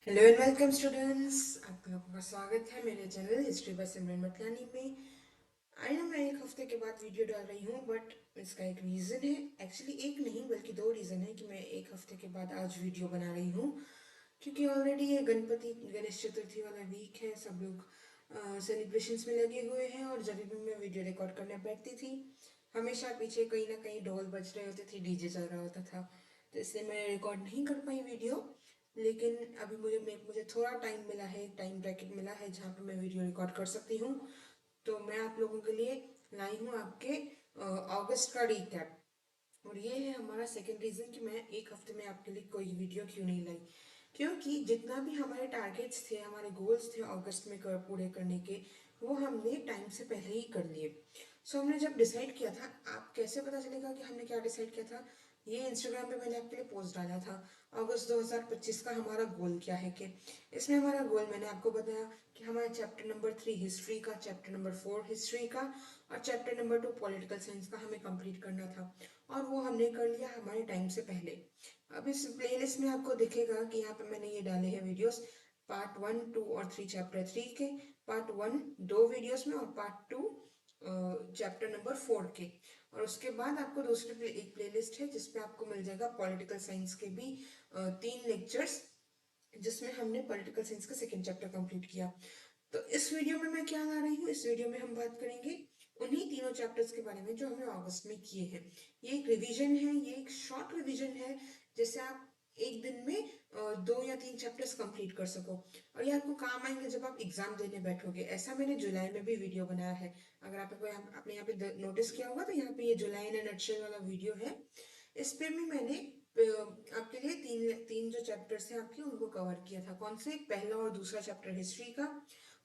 Hello and welcome students, आप लोगों का स्वागत है मेरे चैनल हिस्ट्री बाय सिमरन मतलानी में। आई नो मैं एक हफ्ते के बाद वीडियो डाल रही हूँ, बट इसका एक रीज़न है। एक्चुअली एक नहीं बल्कि दो रीज़न है कि मैं एक हफ्ते के बाद आज वीडियो बना रही हूँ, क्योंकि ऑलरेडी ये गणेश चतुर्थी वाला वीक है। सब लोग सेलिब्रेशंस में लगे हुए हैं, और जब भी मैं वीडियो रिकॉर्ड करने बैठती थी, हमेशा पीछे कहीं ना कहीं ढोल बज रहे होते थे, डीजे चल रहा होता था। तो इसलिए मैं रिकॉर्ड नहीं कर पाई वीडियो। लेकिन अभी मुझे थोड़ा टाइम मिला है, एक टाइम ब्रैकेट मिला है जहाँ पे मैं वीडियो रिकॉर्ड कर सकती हूँ। तो मैं आप लोगों के लिए लाई हूँ आपके अगस्त का रिकैप। और ये है हमारा सेकंड रीज़न कि मैं एक हफ्ते में आपके लिए कोई वीडियो क्यों नहीं लाई। क्योंकि जितना भी हमारे टारगेट्स थे, हमारे गोल्स थे अगस्त में पूरे करने के, वो हमने टाइम से पहले ही कर लिए। सो हमने जब डिसाइड किया था, आप कैसे पता चलेगा कि हमने क्या डिसाइड किया था? ये इंस्टाग्राम पे मैंने आपके लिए पोस्ट डाला था। अगस्त 2025 का हमारा गोल क्या है कि इसमें हमारा गोल मैंने आपको बताया कि हमारा चैप्टर नंबर 3 हिस्ट्री का, चैप्टर नंबर 4 हिस्ट्री का और चैप्टर नंबर 2 पॉलिटिकल साइंस का हमें कंप्लीट करना था। और वो हमने कर लिया हमारे टाइम से पहले। अब इस प्लेलिस्ट में आपको दिखेगा कि यहाँ पे मैंने ये डाले हैं वीडियोस, पार्ट 1, 2 और 3 चैप्टर 3 के, पार्ट 1 दो वीडियोस में और पार्ट 2 चैप्टर नंबर 4 के। और उसके बाद आपको एक प्लेलिस्ट है जिसपे आपको मिल जाएगा पॉलिटिकल साइंस के भी 3 लेक्चर्स, जिसमें हमने पॉलिटिकल साइंस का सेकेंड चैप्टर कंप्लीट किया। तो इस वीडियो में मैं क्या ला रही हूँ, इस वीडियो में हम बात करेंगे उन्हीं तीनों चैप्टर्स के बारे में जो हमने अगस्त में किए हैं। ये एक रिवीजन है, ये एक शॉर्ट रिवीजन है, जैसे आप एक दिन में 2 या 3 चैप्टर्स कंप्लीट कर सको। और ये आपको काम आएंगे जब आप एग्जाम देने बैठोगे। ऐसा मैंने जुलाई में भी वीडियो बनाया है। अगर आपने यहाँ पे नोटिस किया होगा तो यहाँ पे ये जुलाई इन नटशेल वाला वीडियो है। इस पे भी मैंने आपके लिए तीन तीन जो चैप्टर्स हैं आपके, उनको कवर किया था। कौन से? पहला और दूसरा चैप्टर हिस्ट्री का,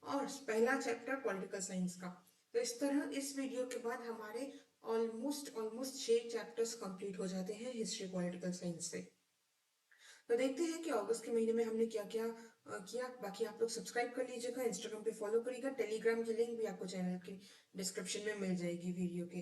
और पहला चैप्टर पॉलिटिकल साइंस का। तो इस तरह इस वीडियो के बाद हमारे ऑलमोस्ट ऑलमोस्ट 6 चैप्टर्स कंप्लीट हो जाते हैं हिस्ट्री पॉलिटिकल साइंस से। तो देखते हैं कि अगस्त के महीने में हमने क्या क्या किया। बाकी आप लोग सब्सक्राइब कर लीजिएगा, इंस्टाग्राम पे फॉलो करिएगा, टेलीग्राम की लिंक भी आपको चैनल के डिस्क्रिप्शन में मिल जाएगी वीडियो के।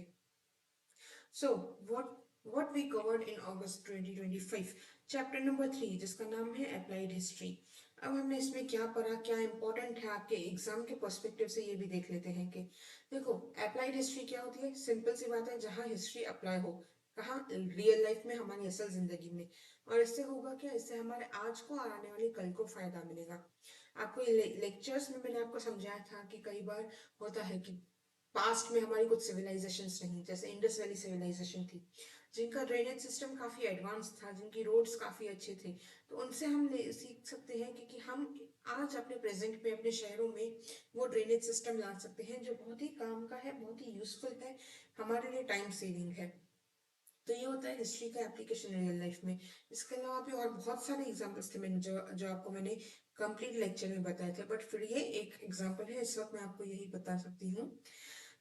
So, what we covered in August 2025, chapter number 3 जिसका नाम है अप्लाइड हिस्ट्री। अब हमने इसमें क्या पढ़ा, क्या इंपॉर्टेंट है आपके एग्जाम के पर्सपेक्टिव से, ये भी देख लेते हैं कि देखो, अप्लाइड हिस्ट्री क्या होती है। सिंपल सी बात है, जहाँ हिस्ट्री अप्लाई हो, कहाँ? रियल लाइफ में, हमारी असल जिंदगी में। और इससे होगा क्या? इससे हमारे आज को और आने वाले कल को फायदा मिलेगा। आपको लेक्चर्स में मैंने आपको समझाया था कि कई बार होता है कि पास्ट में हमारी कुछ सिविलाइजेशंस रही, जैसे इंडस वैली सिविलाइजेशन थी, जिनका ड्रेनेज सिस्टम काफी एडवांस था, जिनकी रोड्स काफी अच्छे थे। तो उनसे हम सीख सकते हैं कि हम आज अपने प्रेजेंट में अपने शहरों में वो ड्रेनेज सिस्टम ला सकते हैं, जो बहुत ही काम का है, बहुत ही यूजफुल है, हमारे लिए टाइम सेविंग है। तो ये होता है हिस्ट्री का एप्लीकेशन रियल लाइफ में। इसके अलावा भी और बहुत सारे एग्जाम्पल्स थे मैंने जो आपको मैंने कंप्लीट लेक्चर में बताए थे, बट फिर ये एक एग्जाम्पल है, इस वक्त मैं आपको यही बता सकती हूँ।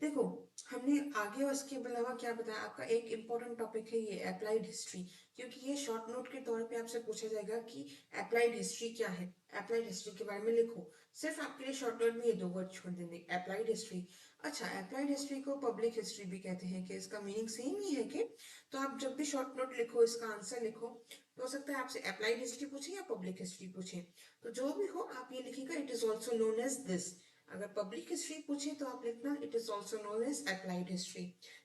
देखो, हमने आगे और इसके अलावा क्या बताया, आपका एक इम्पोर्टेंट टॉपिक है ये अप्लाइड हिस्ट्री। क्योंकि ये शॉर्ट नोट के तौर पे आपसे पूछा जाएगा कि अप्लाइड हिस्ट्री क्या है, अप्लाइड हिस्ट्री के बारे में लिखो। सिर्फ आपके लिए शॉर्ट नोट में ये 2 वर्ड छोड़ देंगे, अप्लाइड हिस्ट्री। अच्छा, अप्लाइड हिस्ट्री को पब्लिक हिस्ट्री भी कहते हैं, कि इसका मीनिंग सेम ही है कि? तो आप जब भी शॉर्ट नोट लिखो, इसका आंसर लिखो, तो हो सकता है आपसे अप्लाइड हिस्ट्री पूछे या पब्लिक हिस्ट्री पूछे। तो जो भी हो, आप ये लिखिएगा, it is also known as this. अगर पब्लिक हिस्ट्री पूछे तो आप लिखना it is also known as applied history.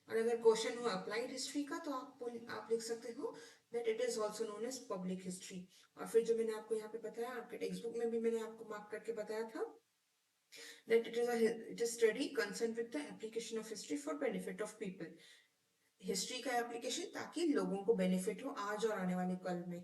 और अगर क्वेश्चन हो अप्लाइड हिस्ट्री का, तो आप लिख सकते हो that it is also known as public history. और फिर जो मैंने आपको यहाँ पे बताया, आपके टेक्स्ट बुक में भी मैंने आपको मार्क करके बताया था, that it is study concerned with the application of history for benefit of people। History का एप्लीकेशन ताकि लोगों को बेनिफिट हो आज और आने वाले कल में।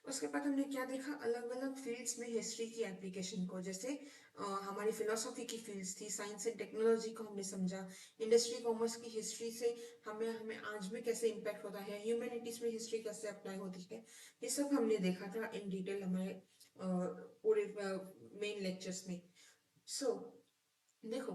उसके बाद हमने क्या देखा, अलग अलग फील्ड्स में हिस्ट्री की एप्लीकेशन को। जैसे हमारी फिलोसॉफी की फील्ड्स थी, साइंस एंड टेक्नोलॉजी को हमने समझा, इंडस्ट्री कॉमर्स की हिस्ट्री से हमें हमें आज में कैसे इम्पैक्ट होता है, ह्यूमैनिटीज में हिस्ट्री कैसे अप्लाई होती है, ये सब हमने देखा था इन डिटेल हमारे पूरे मेन लेक्चर्स में। सो देखो,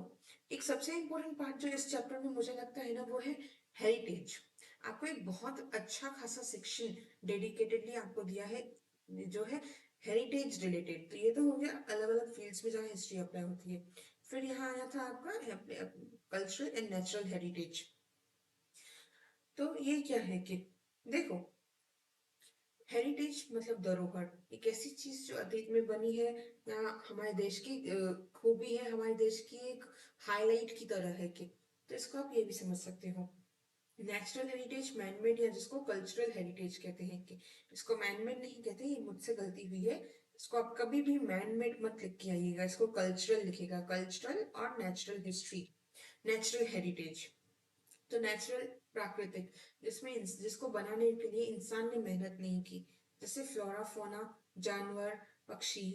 एक सबसे इम्पोर्टेंट पार्ट जो इस चैप्टर में मुझे लगता है ना, वो है हेरिटेज। आपको एक बहुत अच्छा खासा सेक्शन डेडिकेटेडली आपको दिया है, जो है हेरिटेज रिलेटेड। तो ये तो हो गया अलग अलग फील्ड्स में जहाँ हिस्ट्री अप्लाई होती है। फिर यहाँ आया था आपका कल्चरल एंड नेचुरल हेरिटेज। तो ये क्या है कि देखो, हेरिटेज मतलब धरोहर, एक ऐसी चीज जो अतीत में बनी है या हमारे देश की खूबी है, हमारे देश की एक हाईलाइट की तरह है कि, तो इसको आप ये भी समझ सकते हो। नेचुरल हेरिटेज मैनमेड, या जिसको कल्चरल हेरिटेज कहते हैं कि, इसको मैनमेड नहीं कहते, ये मुझसे गलती हुई है। इसको आप कभी भी मैनमेड मत लिख के आइएगा, इसको कल्चरल लिखेगा, कल्चरल और नेचुरल हिस्ट्री, नेचुरल हेरिटेज। तो नेचुरल, प्राकृतिक, जिसमें जिसको बनाने के लिए इंसान ने मेहनत नहीं की, जैसे फ्लोरा फोना, जानवर, पक्षी,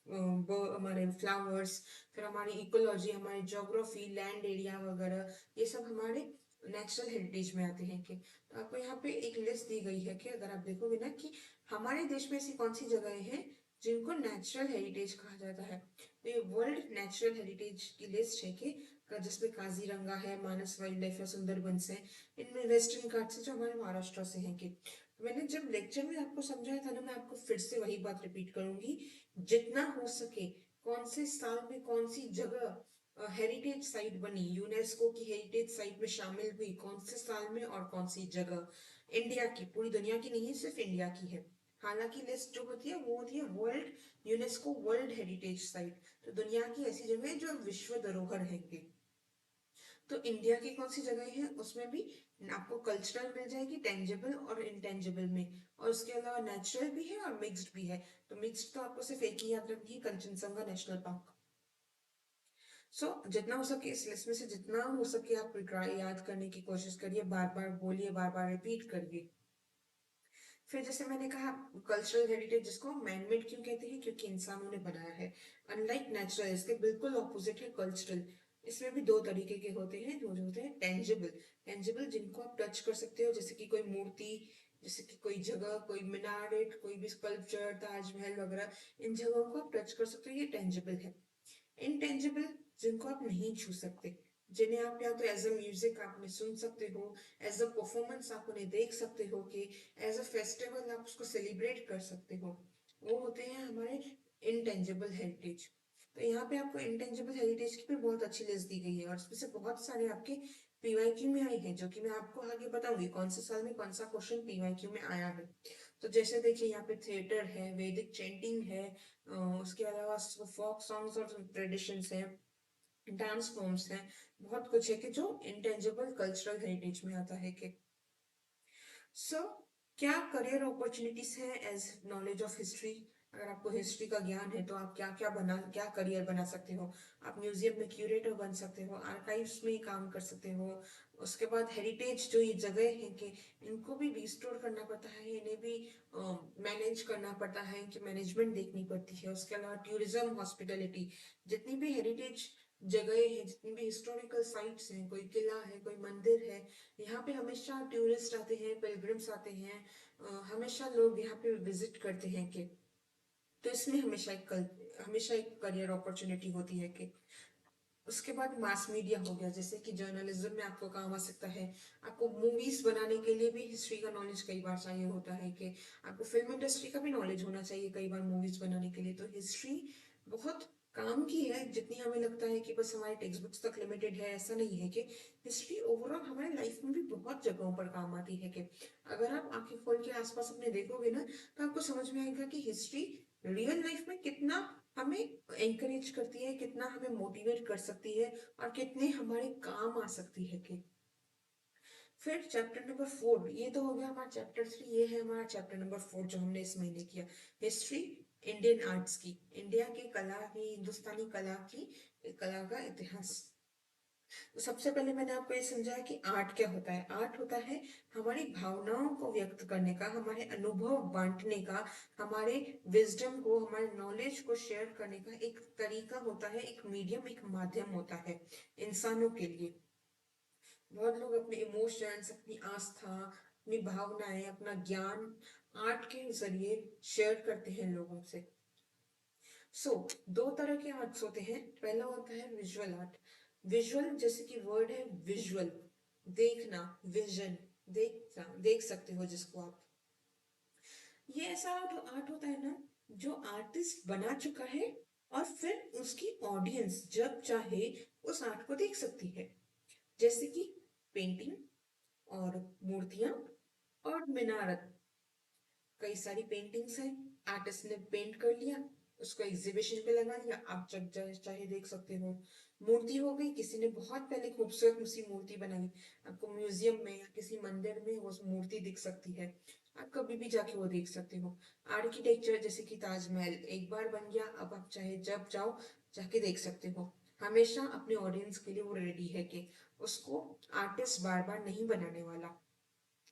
हमारे फ्लावर्स, फिर हमारी इकोलॉजी, हमारी ज्योग्राफी, लैंड एरिया वगैरह, ये सब हमारे नेचुरल हेरिटेज में आते हैं कि, तो आपको यहाँ पे एक लिस्ट दी गई है कि अगर आप देखोगे ना कि हमारे देश में ऐसी कौन सी जगह हैं जिनको नेचुरल हेरिटेज कहा जाता है, तो ये वर्ल्ड नेचुरल हेरिटेज की लिस्ट है कि, जिसमें काजीरंगा है, मानस वाइल्ड लाइफ है, सुंदरबंस है, इनमें वेस्टर्न घाट्स है जो हमारे महाराष्ट्र से हैं कि, मैंने जब लेक्चर में आपको समझाया था ना, मैं आपको फिर से वही बात रिपीट करूंगी, जितना हो सके कौन से साल में कौन सी जगह हेरिटेज साइट बनी, यूनेस्को की हेरिटेज साइट में शामिल हुई, कौन से साल में और कौन सी जगह, इंडिया की, पूरी दुनिया की नहीं है, सिर्फ इंडिया की है। हालांकि लिस्ट जो होती है वो होती है world UNESCO world heritage site, तो दुनिया की ऐसी जगह है जो विश्व धरोहर है कि, तो इंडिया की कौन सी जगह है उसमें भी आपको कल्चरल मिल जाएगी, टेंजिबल और इनटेंजिबल में, और उसके अलावा नेचुरल भी है और मिक्स्ड भी है। तो मिक्स्ड तो आपको सिर्फ एक ही याद रखनी है, कंचनजंगा नेशनल पार्क। सो जितना हो सके इस लिस्ट में से जितना हो सके आप ट्राई याद करने की कोशिश करिए, बार बार बोलिए, बार बार रिपीट करिए। फिर जैसे मैंने कहा, कल्चरल हेरिटेज जिसको मैनमेड क्यों कहते हैं, क्योंकि इंसानों ने बनाया है। अनलाइक नेचुरल, इसके बिल्कुल ऑपोजिट है कल्चरल। इसमें भी दो तरीके के होते हैं, जो होते हैं टेंजिबल, टेंजिबल जिनको आप टच कर सकते हो, जैसे कि कोई मूर्ति, जैसे कि कोई जगह, कोई मीनारेट, कोई भी स्कल्पचर, ताजमहल वगैरह, इन जगहों को आप टच कर सकते हो, ये टेंजिबल है। इनटेंजिबल, जिनको आप नहीं छू सकते, जिन्हें आप या तो एज अ म्यूजिक आपने सुन सकते हो, एज अ परफॉर्मेंस आप उन्हें देख सकते हो, कि एज अ फेस्टिवल आप उसको सेलिब्रेट कर सकते हो, वो होते हैं हमारे इनटेंजिबल हेरिटेज। तो यहाँ पे आपको इनटेंजिबल हेरिटेज की भी बहुत अच्छी लिस्ट दी गई है, और इसमें से बहुत सारे आपके पीवाईक्यू में आए हैं, जो कि मैं आपको आगे बताऊंगी कौन से साल में कौन सा क्वेश्चन पीवाईक्यू में आया है। तो जैसे देखिए यहाँ पे थिएटर है, वैदिक चेंटिंग है, उसके अलावा फोक सॉन्ग्स और ट्रेडिशंस हैं, डांस फॉर्म्स हैं, बहुत कुछ है कि जो इंटेंजिबल कल्चरल हेरिटेज में आता है कि, सो क्या करियर अपॉर्चुनिटीज हैं एज नॉलेज ऑफ हिस्ट्री। अगर आपको हिस्ट्री का ज्ञान है तो आप क्या क्या क्या करियर बना सकते हो। आप म्यूजियम में क्यूरेटर बन सकते हो, आर्काइव्स में काम कर सकते हो। उसके बाद हेरिटेज जो ये जगह है कि इनको भी रिस्टोर करना पड़ता है, इन्हें भी मैनेज करना पड़ता है, इनकी मैनेजमेंट देखनी पड़ती है। उसके अलावा टूरिज्म, हॉस्पिटलिटी, जितनी भी हेरिटेज जगह है, जितनी भी हिस्टोरिकल साइट्स हैं, कोई किला है, कोई मंदिर है, यहाँ पे हमेशा टूरिस्ट आते हैं, पिलग्रिम्स आते हैं, हमेशा लोग यहाँ पे विजिट करते हैं कि, तो इसमें हमेशा एक करियर अपॉर्चुनिटी होती है कि, उसके बाद मास मीडिया हो गया, जैसे कि जर्नलिज्म में आपको काम आ सकता है। आपको मूवीज बनाने के लिए भी हिस्ट्री का नॉलेज कई बार चाहिए होता है कि, आपको फिल्म इंडस्ट्री का भी नॉलेज होना चाहिए कई बार मूवीज बनाने के लिए। तो हिस्ट्री बहुत काम की है, जितनी हमें लगता है कि बस हमारे टेक्स्ट बुक्स तक लिमिटेड है, ऐसा नहीं है कि हिस्ट्री ओवरऑल हमारे लाइफ में भी बहुत जगहों पर काम आती है कि, अगर आप आंखें खोल के आसपास अपने देखोगे ना, तो आपको समझ में आएगा कि हिस्ट्री रियल लाइफ में कितना हमें एंकरेज करती है, कितना हमें मोटिवेट कर सकती है, और कितने हमारे काम आ सकती है कि, फिर चैप्टर नंबर 4, ये तो हो गया हमारा चैप्टर 3, ये है हमारा चैप्टर नंबर 4 जो हमने इस महीने किया, हिस्ट्री इंडियन आर्ट्स की, इंडिया की कला की, हिंदुस्तानी कला की, कला का इतिहास। तो सबसे पहले मैंने आपको ये समझाया कि आर्ट क्या होता है। आर्ट होता है हमारी भावनाओं को व्यक्त करने का, हमारे अनुभव बांटने का, हमारे विजडम को, हमारे नॉलेज को शेयर करने का एक तरीका होता है, एक मीडियम, एक माध्यम होता है इंसानों के लिए। बहुत लोग अपने इमोशंस, अपनी आस्था, अपनी भावनाएं, अपना ज्ञान आर्ट के जरिए शेयर करते हैं लोगों से। दो तरह के आर्ट्स होते हैं। पहला होता है विजुअल आर्ट। विजुअल जैसे कि वर्ड है विजुअल, देखना, विजन, देखना, देख सकते हो जिसको आप, ये ऐसा आर्ट होता है ना जो आर्टिस्ट बना चुका है, और फिर उसकी ऑडियंस जब चाहे उस आर्ट को देख सकती है, जैसे कि पेंटिंग और मूर्तियां और मीनारत। कई सारी पेंटिंग्स हैं, आर्टिस्ट ने पेंट कर लिया, उसको एग्जीबिशन पे लगा लिया, आप जब चाहे देख सकते हो। मूर्ति हो गई, किसी ने बहुत पहले खूबसूरत सी मूर्ति बनाई, आपको म्यूजियम में या किसी मंदिर में वो मूर्ति दिख सकती है, आप कभी भी जाके वो देख सकते हो। आर्किटेक्चर जैसे कि ताजमहल एक बार बन गया, अब आप चाहे जब जाओ जाके देख सकते हो। हमेशा अपने ऑडियंस के लिए वो रेडी है कि उसको आर्टिस्ट बार बार नहीं बनाने वाला।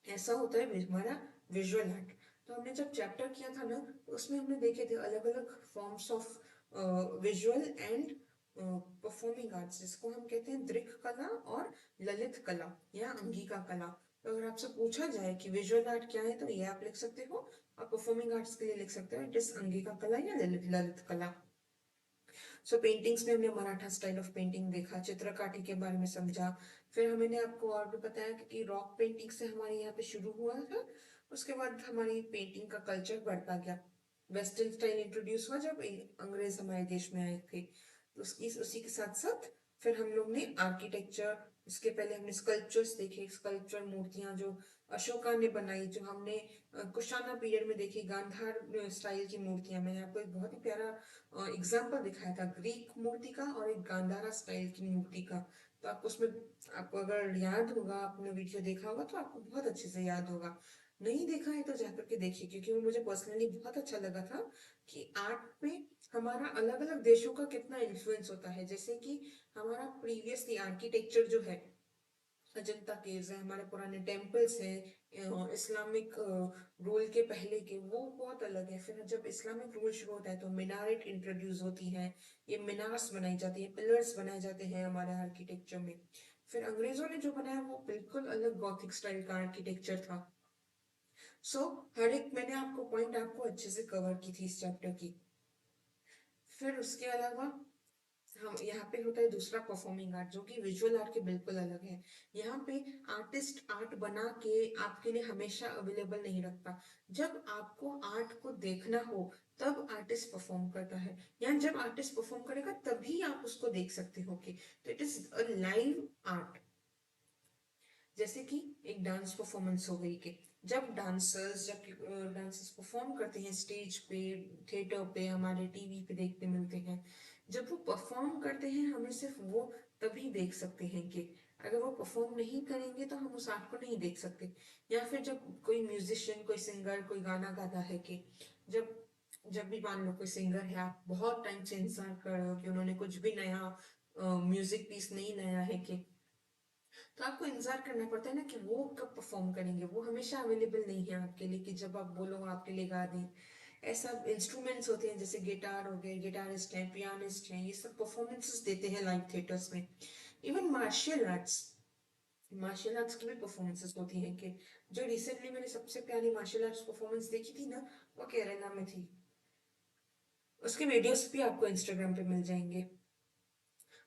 ऐसा होता है हमारा विजुअल आर्ट। तो हमने जब चैप्टर किया था ना, तो उसमें हमने देखे थे अलग अलग forms of visual and performing arts, जिसको हम कहते हैं दृक कला और ललित कला या अंगिका कला। तो अगर आपसे पूछा जाए कि विजुअल आर्ट क्या है, तो ये आप लिख सकते हो, और परफॉर्मिंग आर्ट्स के लिए लिख सकते हो इट इज अंगिका कला या ललित कला। सो पेंटिंग्स में हमने मराठा स्टाइल ऑफ पेंटिंग देखा, चित्रकाठी के बारे में समझा, फिर मैंने आपको और भी बताया कि रॉक पेंटिंग से हमारे यहाँ पे शुरू हुआ था, उसके बाद हमारी पेंटिंग का कल्चर बढ़ता गया, वेस्टर्न स्टाइल इंट्रोड्यूस हुआ जब अंग्रेज हमारे देश में आए थे, तो उसकी उसी के साथ साथ फिर हम लोग ने आर्किटेक्चर, उसके पहले हमने स्कल्पचर्स देखे, स्कल्पचर मूर्तियां जो अशोका ने बनाई, जो हमने कुशाना पीरियड में देखी, गांधार स्टाइल की मूर्तियां। मैंने आपको एक बहुत ही प्यारा एग्जाम्पल दिखाया था ग्रीक मूर्ति का और एक गांधारा स्टाइल की मूर्ति का। तो आपको उसमें, आपको अगर याद होगा, आपने वीडियो देखा होगा तो आपको बहुत अच्छे से याद होगा, नहीं देखा है तो जाकर के देखिए, क्योंकि वो मुझे पर्सनली बहुत अच्छा लगा था कि आर्ट में हमारा अलग अलग देशों का कितना इन्फ्लुएंस होता है। जैसे कि हमारा प्रीवियसली आर्किटेक्चर जो है, अजंता केव्स है, हमारे पुराने टेम्पल्स हैं, इस्लामिक रूल के पहले के, वो बहुत अलग है। फिर जब इस्लामिक रूल शुरू होता है तो मीनारेट इंट्रोड्यूस होती है, ये मीनार्स बनाई जाती है, पिलर्स बनाए जाते हैं हमारे आर्किटेक्चर में। फिर अंग्रेजों ने जो बनाया वो बिल्कुल अलग गॉथिक स्टाइल का आर्किटेक्चर था। हर एक मैंने आपको पॉइंट आपको अच्छे से कवर की थी इस चैप्टर की। फिर उसके अलावा हम यहाँ पे होता है दूसरा परफॉर्मिंग आर्ट, जो कि विजुअल आर्ट के बिल्कुल अलग है। यहाँ पे आर्टिस्ट आर्ट बना के आपके लिए हमेशा अवेलेबल नहीं रखता। जब आपको आर्ट को देखना हो तब आर्टिस्ट परफॉर्म करता है, या जब आर्टिस्ट परफॉर्म करेगा तभी आप उसको देख सकते हो कि, तो it is a live art. जैसे कि एक डांस परफॉर्मेंस हो गई, कि जब डांसर्स परफॉर्म करते हैं स्टेज पे, थिएटर पे, हमारे टीवी पे देखते मिलते हैं, जब वो परफॉर्म करते हैं हमें सिर्फ वो तभी देख सकते हैं, कि अगर वो परफॉर्म नहीं करेंगे तो हम उस आर्ट को नहीं देख सकते। या फिर जब कोई म्यूजिशियन, कोई सिंगर कोई गाना गाता है, कि जब जब भी मान लो कोई सिंगर है, आप बहुत टाइम से इंतजार कर रहे हो कि उन्होंने कुछ भी नया म्यूजिक पीस नहीं लाया है, कि तो आपको इंतजार करना पड़ता है ना कि वो कब परफॉर्म करेंगे, वो हमेशा अवेलेबल नहीं है आपके लिए कि जब आप बोलो आपके लिए गा दें। ऐसा इंस्ट्रूमेंट्स होते हैं जैसे गिटार हो गए, गिटारिस्ट हैं, पियानिस्ट हैं, ये सब परफॉर्मेंसेस देते हैं लाइव थिएटर्स में। इवन मार्शल आर्ट्स की भी परफॉर्मेंसेस होती हैं, कि जो रिसेंटली मैंने सबसे प्यारी मार्शल आर्ट्स परफॉर्मेंस देखी थी ना, वो केरला में थी। उसके वीडियोस भी आपको इंस्टाग्राम पे मिल जाएंगे।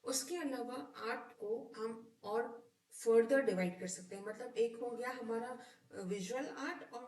उसके अलावा आर्ट को हम और फर्दर डिवाइड कर सकते हैं, मतलब एक हो गया हमारा विजुअल आर्ट और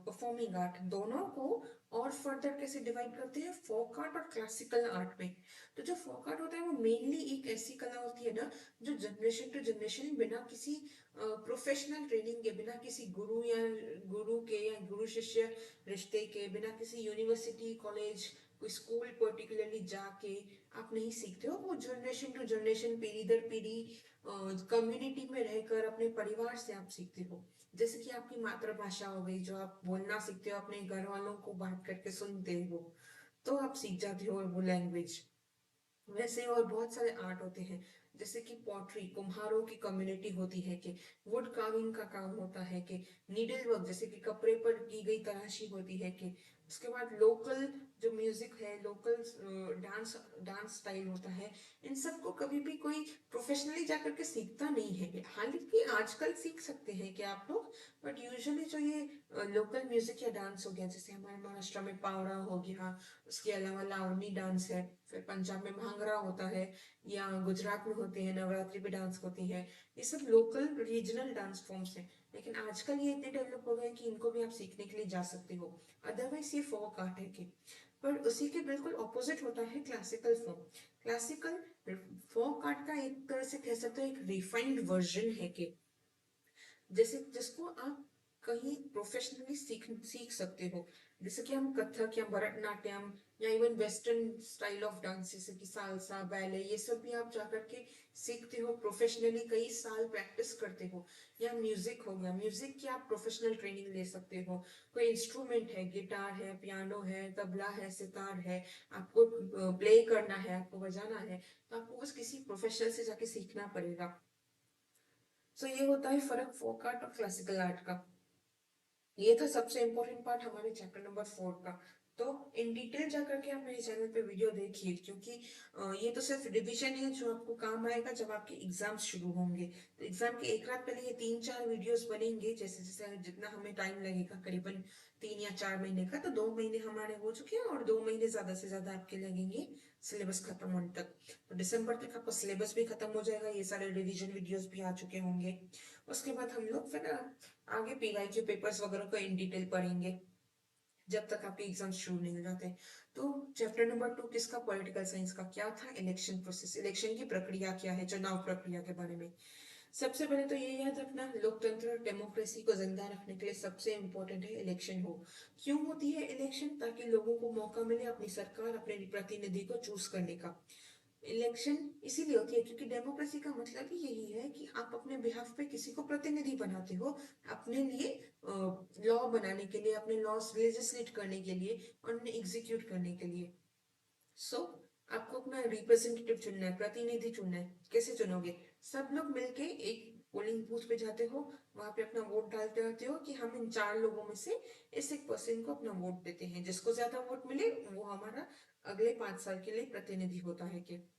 परफॉर्मिंग आर्ट, दोनों को और फर्दर कैसे डिवाइड करते हैं, फोक आर्ट और क्लासिकल आर्ट में। तो जो फोक आर्ट होता है वो मेनली एक ऐसी कला होती है ना, जो जनरेशन टू जनरेशन बिना किसी प्रोफेशनल ट्रेनिंग के, बिना किसी गुरु के या गुरु शिष्य रिश्ते के, बिना किसी यूनिवर्सिटी कॉलेज कोई स्कूल पर्टिकुलरली जाके आप नहीं सीखते हो, वो जनरेशन टू जनरेशन, पीढ़ी दर पीढ़ी कम्युनिटी में रहकर अपने परिवार से आप सीखते हो। जैसे कि आपकी मातृभाषा हो गई, जो आप बोलना सीखते हो, अपने घर वालों को बात करके सुनते हो, तो आप सीख जाते हो वो लैंग्वेज। वैसे और बहुत सारे आर्ट होते हैं, जैसे कि पॉटरी, कुम्हारों की कम्युनिटी होती है, कि वुड कार्विंग का काम होता है, कि नीडल वर्क जैसे कि कपड़े पर की गई तराशी होती है, कि उसके बाद लोकल जो म्यूजिक है, लोकल डांस डांस स्टाइल होता है। इन सबको कभी भी कोई प्रोफेशनली जाकर के सीखता नहीं है, हालांकि आजकल सीख सकते हैं कि आप लोग, बट यूजुअली जो ये लोकल म्यूजिक या डांस हो गया, जैसे हमारे महाराष्ट्र में पावड़ा हो गया, उसके अलावा लावनी डांस है, फिर पंजाब में भांगड़ा होता है, या गुजरात में होते हैं, नवरात्रि पे डांस होती है, ये सब लोकल रीजनल डांस फॉर्म्स हैं। लेकिन आजकल ये इतने डेवलप हो गए कि इनको भी आप सीखने के लिए जा सकते हो, अदरवाइज ये फोक आर्ट है। कि पर उसी के बिल्कुल ऑपोजिट होता है classical form. Classical folk art का एक तरह से कह सकते हो एक रिफाइंड वर्जन है, कि जैसे जिसको आप कहीं प्रोफेशनली सीख सकते हो। जैसे कि हम कथक या भरतनाट्यम या even western style of dance जैसे कि सालसा बैले, ये सब भी आप जाकर के सीखते हो प्रोफेशनली, कई साल प्रैक्टिस करते हो। या म्यूजिक हो गया, म्यूजिक की आप प्रोफेशनल ट्रेनिंग ले सकते हो। कोई इंस्ट्रूमेंट है, गिटार है, पियानो है, तबला है, सितार है, आपको प्ले करना है, आपको बजाना है, तो आपको बस किसी प्रोफेशनल से जाके सीखना पड़ेगा। सो ये होता है फर्क फोक आर्ट और क्लासिकल आर्ट का। ये था सबसे इम्पोर्टेंट पार्ट हमारे चैप्टर नंबर 4 का। तो इन डिटेल जाकर के आप मेरे चैनल पे वीडियो देखिए, क्योंकि ये तो सिर्फ रिवीजन है जो आपको काम आएगा जब आपके एग्जाम्स शुरू होंगे। तो एग्जाम के एक रात पहले ये 3-4 वीडियोस बनेंगे, जैसे जैसे जितना हमें टाइम लगेगा, करीबन 3 या 4 महीने का। तो 2 महीने हमारे हो चुके हैं और 2 महीने ज्यादा से ज्यादा आपके लगेंगे सिलेबस खत्म होने तक। तो दिसंबर तक आपका सिलेबस भी खत्म हो जाएगा, ये सारे रिविजन वीडियोस भी आ चुके होंगे। उसके बाद हम लोग फिर आगे पीवाईक्यू पेपर्स वगैरह को इन डिटेल पढ़ेंगे जब तक आपके एग्जाम शुरू नहीं हो जाते। तो चैप्टर नंबर 2 किसका, पॉलिटिकल साइंस का, क्या था, इलेक्शन प्रोसेस, इलेक्शन की प्रक्रिया क्या है, चुनाव प्रक्रिया के बारे में। सबसे पहले तो ये याद रखना, लोकतंत्र और डेमोक्रेसी को जिंदा रखने के लिए सबसे इम्पोर्टेंट है इलेक्शन हो। क्यों होती है इलेक्शन? ताकि लोगों को मौका मिले अपनी सरकार, अपने प्रतिनिधि को चूज करने का। इलेक्शन इसीलिए होती है क्योंकि डेमोक्रेसी का मतलब ही यही है कि आप अपने बिहाफ पे किसी को प्रतिनिधि बनाते हो, अपने लिए लॉ बनाने के लिए, अपने लॉस लेजिस्लेट करने के लिए और उन्हें एग्जीक्यूट करने के लिए। सो आपको अपना रिप्रेजेंटेटिव चुनना है, प्रतिनिधि चुनना है। कैसे चुनोगे? सब लोग मिलके एक पोलिंग बूथ पे जाते हो, वहां पे अपना वोट डालते रहते हो कि हम इन 4 लोगों में से इस एक पर्सन को अपना वोट देते हैं, जिसको ज्यादा वोट मिले वो हमारा अगले 5 साल के लिए प्रतिनिधि होता है। कि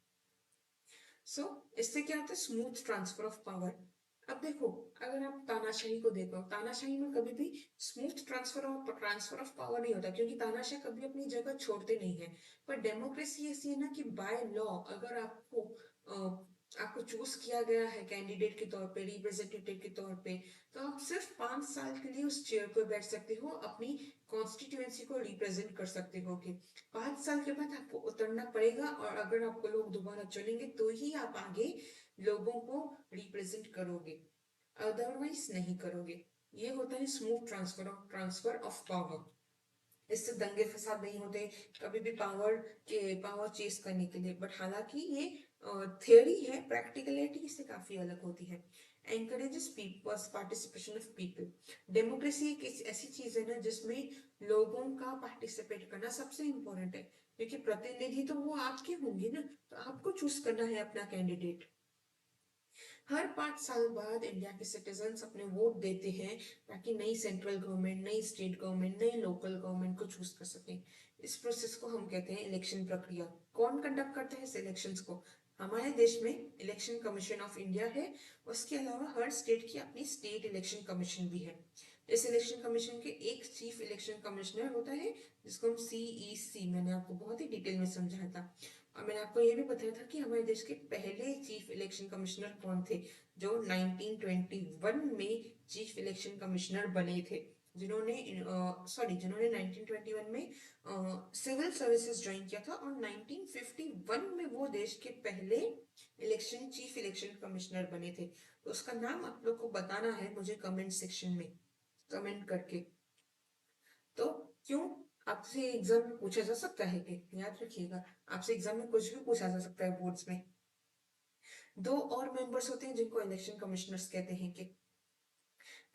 इससे क्या होता है? Smooth transfer of power. अब देखो, अगर आप तानाशाही को देखो, तानाशाही में कभी भी स्मूथ ट्रांसफर ऑफ पावर नहीं होता, क्योंकि तानाशाह कभी अपनी जगह छोड़ते नहीं है। पर डेमोक्रेसी ऐसी है ना कि बाय लॉ अगर आपको चूज किया गया है कैंडिडेट के तौर पे, रिप्रेजेंटेटिव के तौर पे, तो आप सिर्फ 5 साल के लिए उस चेयर पर बैठ सकते हो, अपनी कॉन्स्टिट्यूएंसी को रिप्रेजेंट कर सकते हो। कि 5 साल के बाद आपको उतरना पड़ेगा, और अगर आपको लोग दोबारा चुनेंगे तो ही आप आगे लोगों को रिप्रेजेंट करोगे, अदरवाइज नहीं करोगे। ये होता है स्मूथ ट्रांसफर ऑफ पावर। इससे दंगे फसाद नहीं होते कभी भी पावर चेस करने के लिए। बट हालांकि ये थियोरी है, प्रैक्टिकलिटी इससे काफी अलग होती है। Encourages people's participation of people. Democracy एक ऐसी चीज है ना जिसमें लोगों का पार्टिसिपेट करना सबसे इंपॉर्टेंट है, क्योंकि प्रतिनिधि तो वो आपके होंगे ना, तो आपको चूज करना है अपना कैंडिडेट। हर 5 साल बाद इंडिया के सिटीजन्स अपने वोट देते हैं, ताकि नई सेंट्रल गवर्नमेंट, नई स्टेट गवर्नमेंट, नई लोकल गवर्नमेंट को चूज कर सके। इस प्रोसेस को हम कहते हैं इलेक्शन प्रक्रिया। कौन कंडक्ट करता है इस इलेक्शंस को? हमारे देश में इलेक्शन कमीशन ऑफ इंडिया है। उसके अलावा हर स्टेट की अपनी स्टेट इलेक्शन कमीशन भी है। इस इलेक्शन कमीशन के एक चीफ इलेक्शन कमिश्नर होता है, जिसको हम CEC, मैंने आपको बहुत ही डिटेल में समझाया था। और मैंने आपको ये भी बताया था कि हमारे देश के पहले चीफ इलेक्शन कमिश्नर कौन थे, जो 1921 में चीफ इलेक्शन कमिश्नर बने थे, जिन्होंने 1921 में सिविल सर्विसेज ज्वाइन किया था, और 1951 में वो देश के पहले चीफ इलेक्शन कमिश्नर बने थे। तो उसका नाम आप लोग को बताना है मुझे कमेंट सेक्शन में, कमेंट करके। तो क्यों, आपसे एग्जाम में पूछा जा सकता है कि, याद रखिएगा, आपसे एग्जाम में कुछ भी पूछा जा सकता है बोर्ड्स में। 2 और मेंबर्स होते हैं जिनको इलेक्शन कमिश्नर्स कहते हैं। कि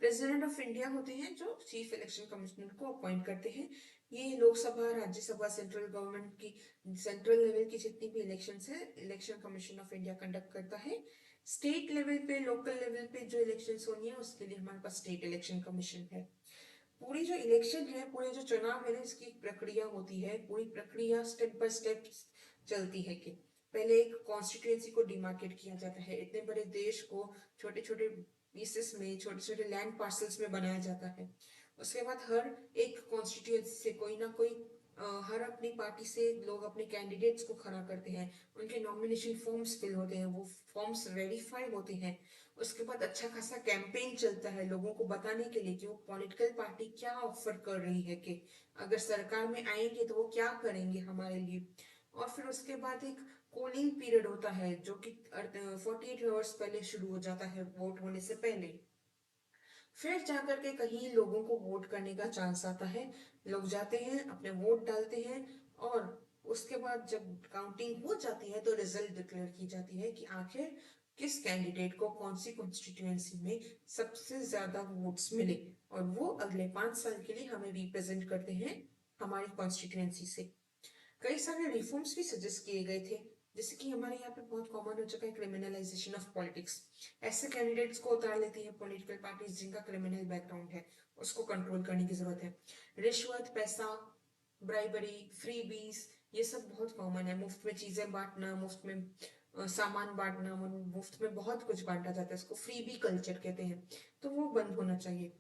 प्रेसिडेंट ऑफ इंडिया होते हैं जो चीफ इलेक्शन कमिश्नर को अपॉइंट करते हैं। ये लोकसभा, राज्यसभा, सेंट्रल गवर्नमेंट की, सेंट्रल लेवल की जितनी भी इलेक्शंस है, election commission of India conduct करता है। स्टेट लेवल पे, लोकल लेवल पे जो इलेक्शंस होनी है उसके लिए हमारे पास स्टेट इलेक्शन कमीशन है। पूरी जो इलेक्शन है, पूरे जो चुनाव है ना, इसकी प्रक्रिया होती है, पूरी प्रक्रिया स्टेप बाय स्टेप चलती है। कि पहले एक कॉन्स्टिट्यूएंसी को डिमार्केट किया जाता है, इतने बड़े देश को छोटे छोटे पीसेस में, छोटे छोटे लैंड पार्सल्स में बनाया जाता है। उसके बाद हर एक कॉन्स्टिट्यूएंसी से कोई ना कोई हर अपनी पार्टी से लोग अपने कैंडिडेट्स को खड़ा करते हैं, उनके नॉमिनेशन फॉर्म्स फिल होते हैं, वो फॉर्म्स वेरीफाई होते हैं। उसके बाद अच्छा खासा कैंपेन चलता है लोगों को बताने के लिए कि वो पॉलिटिकल पार्टी क्या ऑफर कर रही है, कि अगर सरकार में आएंगे तो वो क्या करेंगे हमारे लिए। और फिर उसके बाद एक कूलिंग पीरियड होता है, जो कि 48 आवर्स पहले शुरू हो जाता है, वोट होने से पहले। फिर जाकर के कहीं लोगों को वोट करने का चांस आता है, लोग जाते हैं अपने वोट डालते हैं, और उसके बाद जब काउंटिंग हो जाती है तो रिजल्ट डिक्लेयर की जाती है कि आखिर किस कैंडिडेट को कौन सी कॉन्स्टिट्यूएंसी में सबसे ज्यादा वोट्स मिले, और वो अगले 5 साल के लिए हमें रिप्रेजेंट करते हैं हमारी कॉन्स्टिट्यूएंसी से। कई सारे रिफॉर्म्स भी सजेस्ट किए गए थे, जैसे कि हमारे यहाँ पे बहुत कॉमन हो चुका है क्रिमिनलाइजेशन ऑफ पॉलिटिक्स। ऐसे कैंडिडेट्स को उतार लेती है पॉलिटिकल पार्टीज जिनका क्रिमिनल बैकग्राउंड है, उसको कंट्रोल करने की जरूरत है। रिश्वत, पैसा, ब्राइबरी, फ्री बीस, ये सब बहुत कॉमन है। मुफ्त में चीजें बांटना, मुफ्त में सामान बांटना, मुफ्त में बहुत कुछ बांटा जाता है, इसको फ्री बी कल्चर कहते हैं, तो वो बंद होना चाहिए।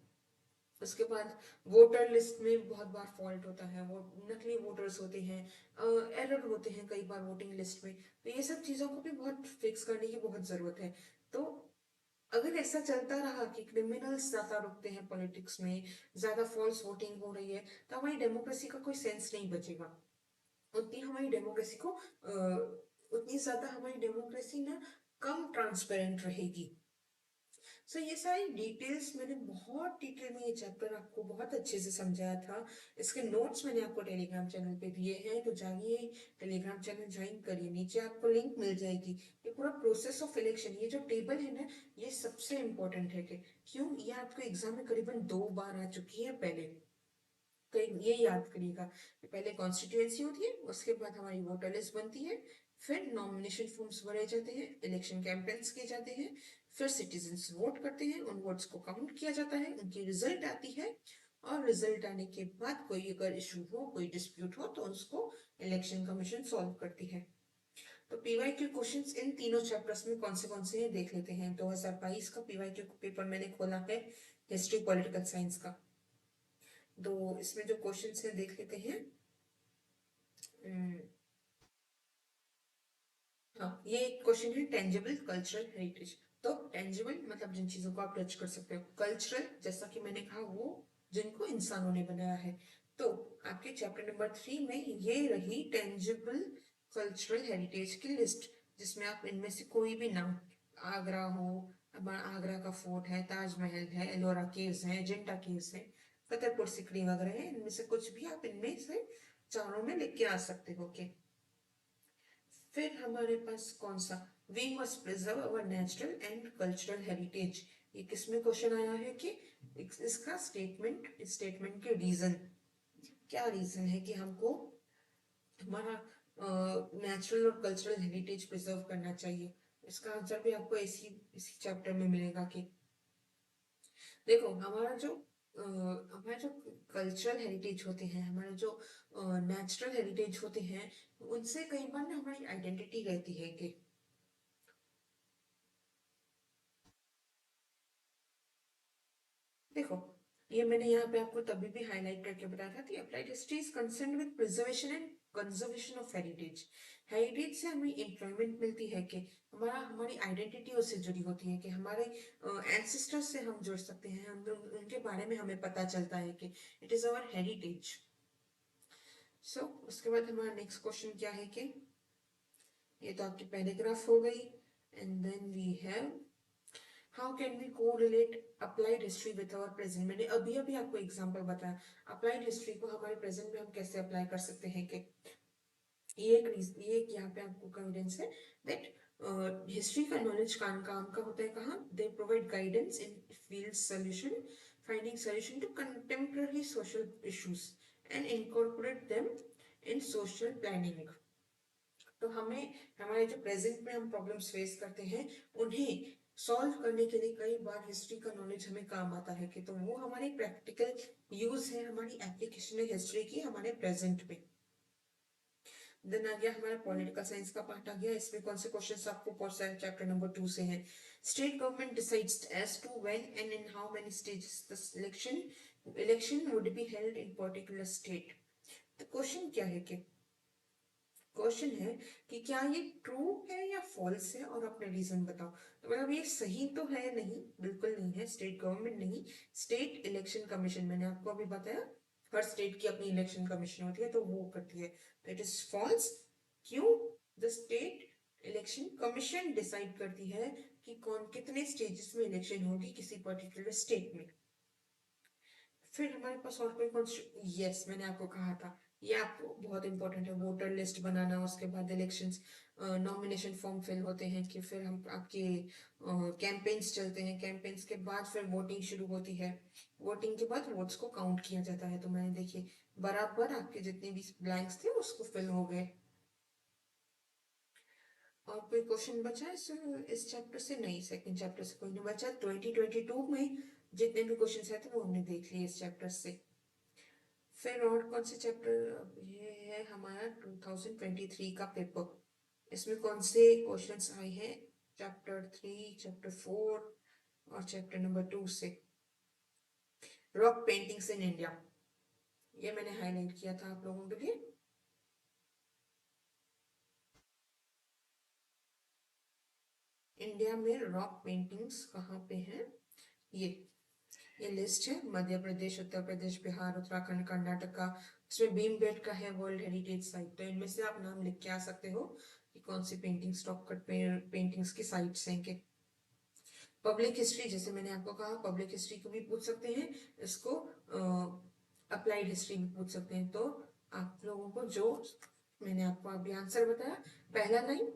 उसके बाद वोटर लिस्ट में बहुत बार फॉल्ट होता है, वो नकली वोटर्स होते हैं, एरर होते हैं कई बार वोटिंग लिस्ट में, तो ये सब चीजों को भी बहुत फिक्स करने की बहुत जरूरत है। तो अगर ऐसा चलता रहा कि क्रिमिनल्स ज्यादा रुकते हैं पॉलिटिक्स में, ज्यादा फॉल्स वोटिंग हो रही है, तो हमारी डेमोक्रेसी का कोई सेंस नहीं बचेगा। उतनी हमारी डेमोक्रेसी को उतनी ज्यादा हमारी डेमोक्रेसी ना कम ट्रांसपेरेंट रहेगी। सो ये सारी डिटेल्स मैंने बहुत डिटेल में ये चैप्टर आपको बहुत अच्छे से समझाया था। इसके नोट्स मैंने आपको टेलीग्राम चैनल पे दिए हैं, तो जाइए टेलीग्राम चैनल ज्वाइन करिए, नीचे आपको लिंक मिल जाएगी। ये पूरा प्रोसेस ऑफ इलेक्शन, ये जो टेबल है ना, ये सबसे इम्पोर्टेंट है। कि क्यों, ये आपको एग्जाम में करीबन 2 बार आ चुकी है पहले, तो ये याद करिएगा कि पहले कॉन्स्टिट्यूएंसी होती है, उसके बाद हमारी वोटर लिस्ट बनती है, फिर नॉमिनेशन फॉर्म्स भरे जाते हैं, इलेक्शन कैंपेन्स किए जाते हैं, फिर सिटीजन्स वोट करते हैं, उन वोट्स को काउंट किया जाता है, उनकी रिजल्ट आती है, और रिजल्ट आने के बाद कोई अगर इशू हो, कोई डिस्प्यूट हो, तो उसको इलेक्शन कमीशन सॉल्व करती है। तो पीवाईक्यू क्वेश्चंस इन तीनों चैप्टर्स में कौन से हैं देख लेते हैं। 2022 का पीवाईक्यू पेपर मैंने खोला है, हिस्ट्री पॉलिटिकल साइंस का। तो इसमें जो क्वेश्चंस हैं देख लेते हैं। हाँ, ये एक क्वेश्चन है, टेंजिबल कल्चरल हेरिटेज। तो टेंजिबल मतलब जिन चीजों को आप टच कर सकते हो, कल्चरल जैसा कि मैंने कहा वो जिनको इंसानों ने बनाया है। तो आपके चैप्टर नंबर 3 में ये रही टेंजिबल कल्चरल हेरिटेज की लिस्ट, जिसमें आप इनमें से कोई भी नाम, आगरा हो, हमारा आगरा का फोर्ट है, ताजमहल है, एलोरा केव्स है, अजंता केव्स है, फतेहपुर सिकरी वगैरह है, इनमें से कुछ भी आप इनमें से चारों में लिख के आ सकते हो। ओके, फिर हमारे पास कौन सा, we must preserve our natural and cultural heritage. ये किसमें क्वेश्चन आया है कि इसका स्टेटमेंट के रीजन, क्या रीजन है कि हमको हमारा नेचुरल और कल्चरल हेरिटेज प्रिजर्व करना चाहिए। इसका आंसर भी आपको इसी चैप्टर में मिलेगा। कि देखो, हमारा जो कल्चरल हेरिटेज होते हैं, हमारे जो नेचुरल हेरिटेज होते हैं, उनसे कई बार ना हमारी आइडेंटिटी रहती है। कि देखो, ये मैंने यहाँ पे आपको तभी भी हाईलाइट करके बताया था कि applied history is concern with preservation and conservation of heritage. Heritage से हमें एम्प्लॉयमेंट मिलती है, कि हमारी आइडेंटिटी उससे जुड़ी होती है, कि हमारे एंसेस्टर्स से हम जुड़ सकते हैं, उनके बारे में हमें पता चलता है, कि इट इज अवर हेरिटेज। सो उसके बाद हमारा नेक्स्ट क्वेश्चन क्या है कि ये तो आपकी पैराग्राफ हो गई, and then we have how can we correlate applied history with our present. मैंने अभी अभी आपको एग्जांपल बताया, अप्लाइड हिस्ट्री को हमारे प्रेजेंट में हम कैसे अप्लाई कर सकते हैं। कि ये एक यहाँ पे आपको कॉन्फिडेंस है दैट हिस्ट्री का नॉलेज काम का होता है कहाँ, they provide guidance in field solution, finding solution to contemporary social issues and incorporate them in social planning. तो हमें हमारे जो प्रेजेंट में हम प्रॉब्लम्स फेस करते हैं, उन्हें सॉल्व करने के लिए कई बार हिस्ट्री का नॉलेज हमें काम आता है। कि तो वो हमारी प्रैक्टिकल यूज है, हमारी एप्लीकेशन है हिस्ट्री की हमारे प्रेजेंट में। देन आ गया हमारा पॉलिटिकल साइंस का पार्ट आ गया। इसमें कौन से क्वेश्चंस आपको कौन सा चैप्टर नंबर 2 से हैं। State government decides as to when and in how many stages the election would be held in particular state. तो क्वेश्चन क्या है कि क्वेश्चन है कि क्या ये ट्रू है या फॉल्स है, और अपने रीजन बताओ। तो मतलब ये सही तो है नहीं, बिल्कुल नहीं है, स्टेट गवर्नमेंट नहीं, स्टेट इलेक्शन कमीशन, मैंने आपको अभी बताया हर स्टेट की अपनी इलेक्शन कमीशन होती है, तो वो करती है, तो इट इज फॉल्स। क्यों, the state election commission decide करती है कि कौन कितने स्टेजेस में इलेक्शन होगी किसी पर्टिकुलर स्टेट में। फिर हमारे पास और कोई यस, मैंने आपको कहा था ये आपको बहुत इंपॉर्टेंट है, वोटर लिस्ट बनाना, उसके बाद इलेक्शंस, नॉमिनेशन फॉर्म फिल होते हैं, कि फिर हम आपके कैंपेन्स चलते हैं, कैंपेन्स के बाद फिर वोटिंग शुरू होती है, वोटिंग के बाद वोट्स को काउंट किया जाता है। तो मैंने देखिए बराबर आपके जितने भी ब्लैंक्स थे उसको फिल हो गए। और कोई क्वेश्चन बचा है इस चैप्टर से? नहीं, सेकंड चैप्टर से कोई नहीं बचा। 2022 में जितने भी क्वेश्चन आए थे वो हमने देख लिए इस चैप्टर से। फिर और कौन से चैप्टर? ये है हमारा 2023 का पेपर। इसमें कौन से क्वेश्चंस आए हैं? चैप्टर 3, चैप्टर 4 और चैप्टर नंबर 2 से। रॉक पेंटिंग्स इन इंडिया, ये मैंने हाईलाइट किया था आप लोगों के लिए। इंडिया में रॉक पेंटिंग्स कहाँ पे हैं? ये लिस्ट है, मध्य प्रदेश, उत्तर प्रदेश, बिहार, उत्तराखंड, कर्नाटका। उसमें भीमबेटका है वर्ल्ड हेरिटेज साइट। तो इनमें से आप नाम लिख के आ सकते हो कि कौन सी पेंटिंग स्टॉक कट पेंटिंग्स की साइट्स हैं के। पब्लिक हिस्ट्री, जैसे मैंने आपको कहा, पब्लिक हिस्ट्री को भी पूछ सकते हैं, इसको अप्लाइड हिस्ट्री भी पूछ सकते हैं। तो आप लोगों को जो मैंने आपको अभी आंसर बताया, पहला line,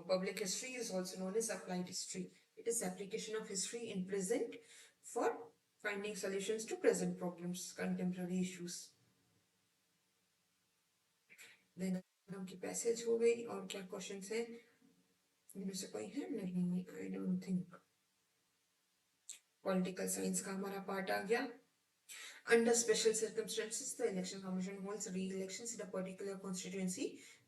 public history is also known as applied history. It is application of history in present for finding solutions to present problems, contemporary issues. Then की पैसेज हो गई। और क्या क्वेश्चंस हैं इनमें से? कोई है? नहीं, I don't think. Political science का हमारा पार्ट आ गया। Under special circumstances, the election commission holds re-elections in a particular constituency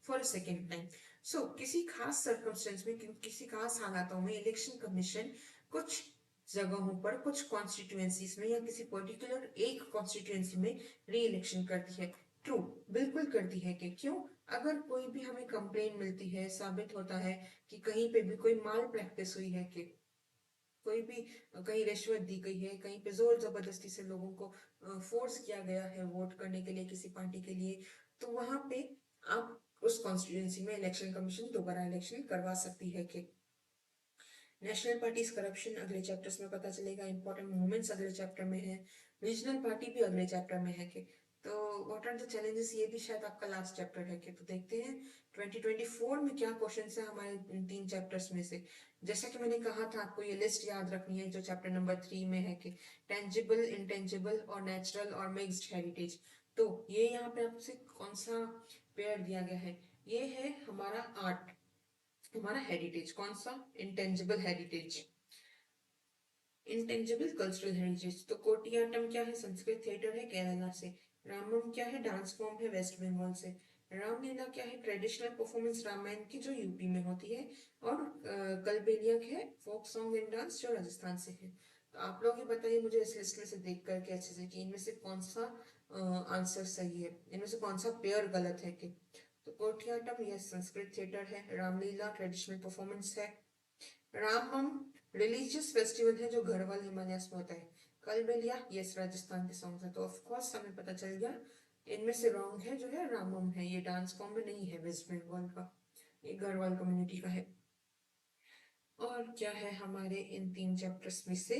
for a second time. So, किसी खास circumstance में, किसी खास हालातों में इलेक्शन कमीशन कुछ जगहों पर, कुछ कॉन्स्टिट्यूएंसीज में या किसी पर्टिकुलर एक कॉन्स्टिट्यूएंसी में री इलेक्शन करती है। ट्रू, बिल्कुल करती है। कि क्यों? अगर कोई भी हमें कंप्लेन मिलती है, साबित होता है कि कहीं पे भी कोई माल प्रैक्टिस हुई है, कि कोई भी कहीं रिश्वत दी गई है, कहीं पे जोर जबरदस्ती से लोगों को फोर्स किया गया है वोट करने के लिए किसी पार्टी के लिए, तो वहां पे आप उस कॉन्स्टिट्यूंसी में इलेक्शन कमीशन दोबारा इलेक्शन करवा सकती है। कि नेशनल पार्टीज करप्शन अगले चैप्टर्स में पता चलेगा। इंपॉर्टेंट मूवमेंट्स अगले चैप्टर में है। रीजनल पार्टी भी अगले चैप्टर में है। कि तो व्हाट आर द चैलेंजेस, ये भी शायद आपका लास्ट चैप्टर है। कि तो देखते हैं 2024 में क्या क्वेश्चन है हमारे इन 3 चैप्टर्स में से। जैसा कि मैंने कहा था, आपको ये लिस्ट याद रखनी है जो चैप्टर नंबर 3 में है। कि टेंजिबल, इंटेंजिबल और नेचुरल और मिक्स्ड हेरिटेज। तो ये यहाँ पे आपसे कौन सा पेयर दिया गया है? ये है हमारा आर्ट, हमारा हेरिटेज। कौन सा? Intangible heritage, intangible cultural heritage. तो कोटियाटम क्या है? संस्कृत थिएटर है केरला से। रामम क्या है? डांस फॉर्म है वेस्ट बंगाल से। रामलीला क्या है? ट्रेडिशनल परफॉर्मेंस रामायण की जो यूपी में होती है। और कलबेलिया है फोक सॉन्ग एंड डांस जो राजस्थान से है। तो आप लोग ये बताइए मुझे इस लिस्ट में से देख करके अच्छे से कि इनमें से कौन सा आंसर सही है, इनमें से कौन सा पेयर गलत है। कि तो कोटियाटम यह संस्कृत थिएटर है। रामलीला ट्रेडिशनल परफॉर्मेंस है। रामम रिलीजियस फेस्टिवल है जो गढ़वाल हिमालयस में होता है। कलबेलिया यस राजस्थान के सॉन्ग है। तो ऑफ कोर्स हमें पता चल गया इनमें से रॉन्ग है जो है रामम है, ये डांस फॉर्म में नहीं है वेस्ट बंगाल का, ये गढ़वाल कम्युनिटी का है। और क्या है हमारे इन 3 चैप्टर्स में से?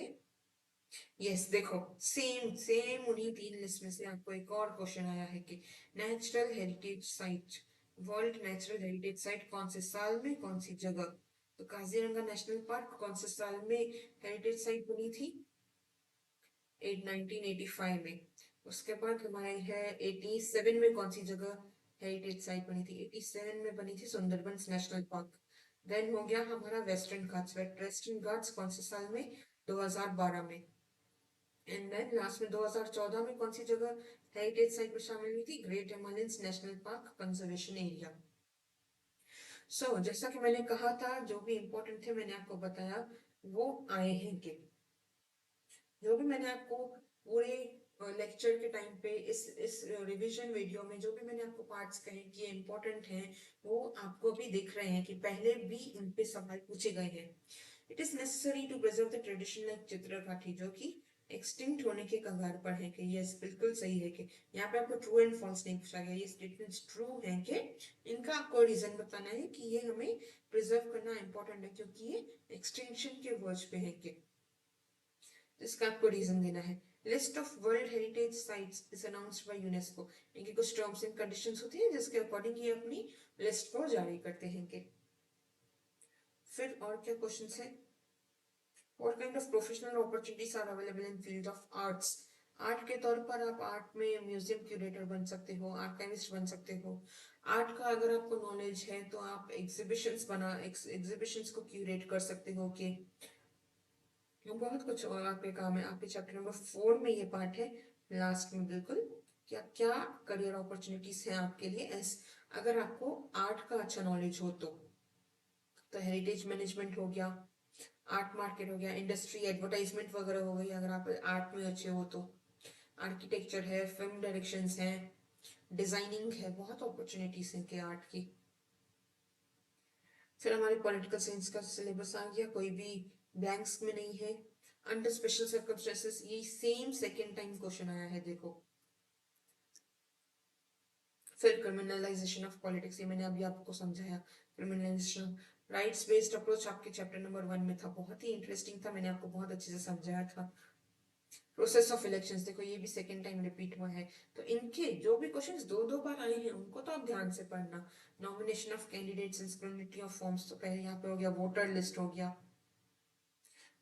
यस देखो, सेम सेम उन्हीं 3 लिस्ट में से आपको एक और क्वेश्चन आया है कि natural heritage site, world natural heritage site कौन से साल में, कौन सी जगह? तो काजीरंगा नेशनल पार्क कौन से साल में हेरिटेज साइट बनी थी? 1985 में। उसके बाद हमारी है 87 में कौन सी जगह हेरिटेज साइट बनी थी? 87 में बनी थी सुंदरबंस नेशनल पार्क। देन हो गया हमारा वेस्टर्न घाट्स। वेस्टर्न घाट्स कौन से साल में? 2012 में। एंड देन लास्ट में 2014 में कौन सी जगह हेरिटेज साइट में शामिल हुई थी? Great Himalayans National Park Conservation Area. So जैसा कि मैंने कहा था, जो भी इंपॉर्टेंट थे मैंने आपको बताया, वो आए हैं। कि जो भी मैंने आपको पूरे लेक्चर के टाइम पे इस रिवीजन वीडियो में जो भी मैंने आपको पार्ट्स कहे कि ये इंपॉर्टेंट हैं, वो आपको भी दिख रहे हैं कि पहले भी इन पे सवाल पूछे गए हैं। It is necessary to preserve the tradition like Chitrakathi, जो कि एक्सटिंक्ट होने के कगार पर है। कि यस बिल्कुल सही है। कि यहाँ पे आपको ट्रू एंड फॉल्स नहीं पूछा गया, ये स्टेटमेंट्स ट्रू हैं। कि इनका आपको रीजन बताना है कि ये हमें प्रिजर्व करना इंपॉर्टेंट है क्योंकि ये एक्सटेंशन के वर्ज पे है। कि इसका आपको रीजन देना है। List of world heritage sites is announced by UNESCO. इनकी कुछ टर्म्स एंड कंडीशंस होती है जिसके अकॉर्डिंग ये अपनी लिस्ट को जारी करते हैं कि फिर और क्या क्वेश्चंस है? What kind of professional opportunities are available in field of arts? Art के तौर पर आप आर्ट में म्यूजियम क्यूरेटर बन सकते हो, आर्काइविस्ट बन सकते हो। आर्ट का अगर आपको नॉलेज है तो आप एग्जीबिशंस को क्यूरेट कर सकते हो कि बहुत कुछ और आपके काम है। आपके चैप्टर नंबर 4 में ये पार्ट है, लास्ट में बिल्कुल, क्या क्या करियर अपॉर्चुनिटीज हैं आपके लिए एस अगर आपको आर्ट का अच्छा नॉलेज हो तो हेरिटेज मैनेजमेंट हो गया, आर्ट मार्केट हो गया, इंडस्ट्री एडवर्टाइजमेंट वगैरह हो गई अगर आप आर्ट में अच्छे हो तो, आर्किटेक्चर है, फिल्म डायरेक्शंस है, डिजाइनिंग है, बहुत अपॉर्चुनिटीज हैं के आर्ट की। फिर हमारे पॉलिटिकल साइंस का सिलेबस आ गया, कोई भी ब्लैंक्स में नहीं है। अंडर स्पेशल सर्कमस्टेंसेस, ये सेम सेकेंड टाइम क्वेश्चन आया है देखो। फिर क्रिमिनलाइजेशन ऑफ पॉलिटिक्स, ये मैंने अभी आपको समझाया। क्रिमिनलाइजेशन राइट्स बेस्ड अप्रोच आपके चैप्टर नंबर 1 में था, बहुत ही इंटरेस्टिंग था, मैंने आपको बहुत अच्छे से समझाया था। प्रोसेस ऑफ इलेक्शंस, देखो ये भी सेकेंड टाइम रिपीट हुआ है, तो इनके जो भी क्वेश्चंस दो दो बार आए हैं उनको तो आप ध्यान से पढ़ना। Nomination of candidates and scrutiny of forms, तो पहले यहाँ पे हो गया वोटर लिस्ट हो गया।